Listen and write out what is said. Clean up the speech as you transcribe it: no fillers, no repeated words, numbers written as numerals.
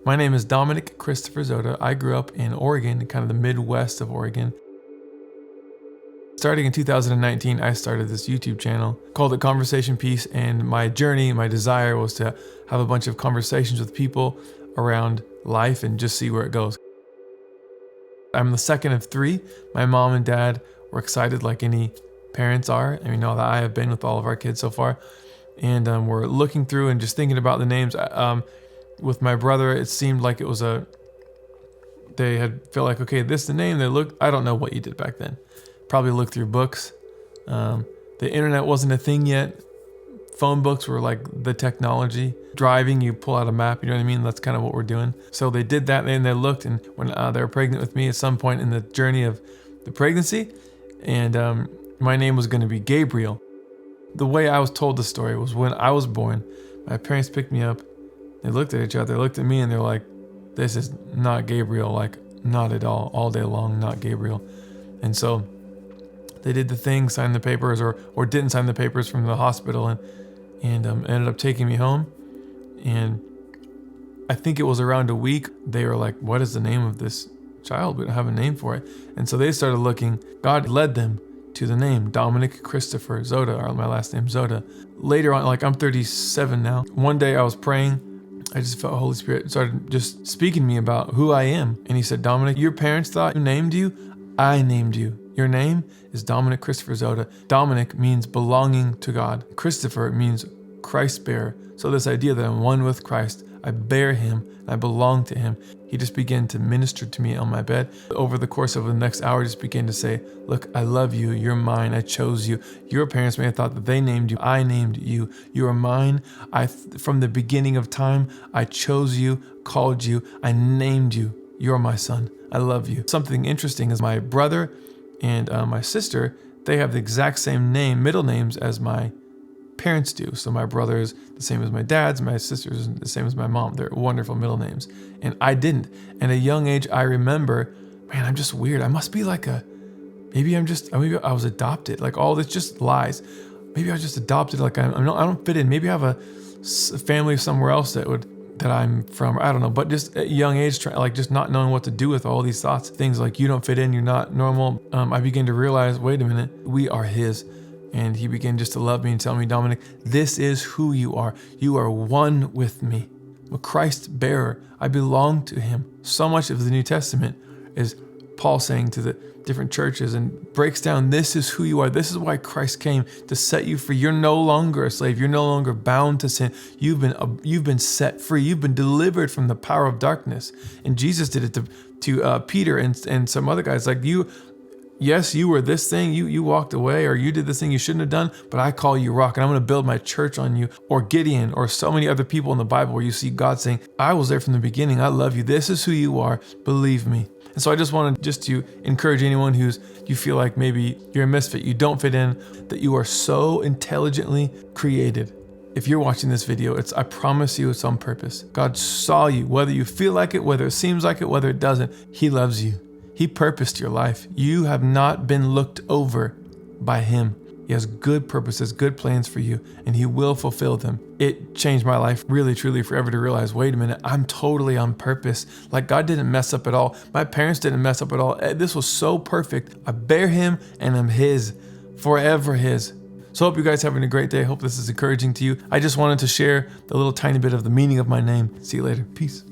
My name is Dominic Christopher Zoda. I grew up in Oregon, kind of the Midwest of Oregon. Starting in 2019, I started this YouTube channel, called it Conversation Piece, and my journey, my desire was to have a bunch of conversations with people around life and just see where it goes. I'm the second of three. My mom and dad were excited like any parents are, and we know that I have been with all of our kids so far. And we're looking through and just thinking about the names. With my brother, it seemed like it was they had felt like, okay, this is the name. They looked, I don't know what you did back then. Probably looked through books. The internet wasn't a thing yet. Phone books were like the technology. Driving, you pull out a map, you know what I mean? That's kind of what we're doing. So they did that, and they looked, and when they were pregnant with me at some point in the journey of the pregnancy, and my name was going to be Gabriel. The way I was told the story was when I was born, my parents picked me up, they looked at each other, they looked at me, and they're like, this is not Gabriel, like not at all day long, not Gabriel. And so they did the thing, signed the papers, or didn't sign the papers from the hospital, and ended up taking me home. And I think it was around a week, they were like, what is the name of this child? We don't have a name for it. And so they started looking. God led them to the name Dominic Christopher Zoda, or my last name Zoda. Later on, like I'm 37 now, one day I was praying, I just felt Holy Spirit started just speaking to me about who I am. And he said, Dominic, your parents thought you named you, I named you. Your name is Dominic Christopher Zoda. Dominic means belonging to God. Christopher means Christ bearer. So this idea that I'm one with Christ, I bear him, and I belong to him. He just began to minister to me on my bed. Over the course of the next hour, just began to say, look, I love you. You're mine. I chose you. Your parents may have thought that they named you. I named you. You are mine. From the beginning of time, I chose you, called you. I named you. You're my son. I love you. Something interesting is my brother and my sister, they have the exact same name, middle names as my parents do. So my brother is the same as my dad's, my sister is the same as my mom. They're wonderful middle names. And I didn't. And at a young age, I remember, man, I'm just weird. I must be like maybe I was adopted. Like all this just lies. Maybe I was just adopted. Like I don't fit in. Maybe I have a family somewhere else that I'm from. I don't know. But just at a young age, just not knowing what to do with all these thoughts, things like you don't fit in, you're not normal. I began to realize, wait a minute, we are his. And he began just to love me and tell me, Dominic, this is who you are. You are one with me. I'm a Christ bearer. I belong to him. So much of the New Testament is Paul saying to the different churches and breaks down, this is who you are. This is why Christ came, to set you free. You're no longer a slave. You're no longer bound to sin. You've been set free. You've been delivered from the power of darkness. And Jesus did it to Peter and some other guys. Like yes, you were this thing, you walked away, or you did this thing you shouldn't have done, but I call you rock, and I'm going to build my church on you. Or Gideon, or so many other people in the Bible where you see God saying, I was there from the beginning. I love you. This is who you are. Believe me. And so I just wanted to encourage anyone you feel like maybe you're a misfit, you don't fit in, that you are so intelligently created. If you're watching this video, I promise you it's on purpose. God saw you, whether you feel like it, whether it seems like it, whether it doesn't. He loves you. He purposed your life. You have not been looked over by him. He has good purposes, good plans for you, and he will fulfill them. It changed my life really, truly forever to realize, wait a minute, I'm totally on purpose. Like God didn't mess up at all. My parents didn't mess up at all. This was so perfect. I bear him and I'm his, forever his. So I hope you guys are having a great day. I hope this is encouraging to you. I just wanted to share the little tiny bit of the meaning of my name. See you later. Peace.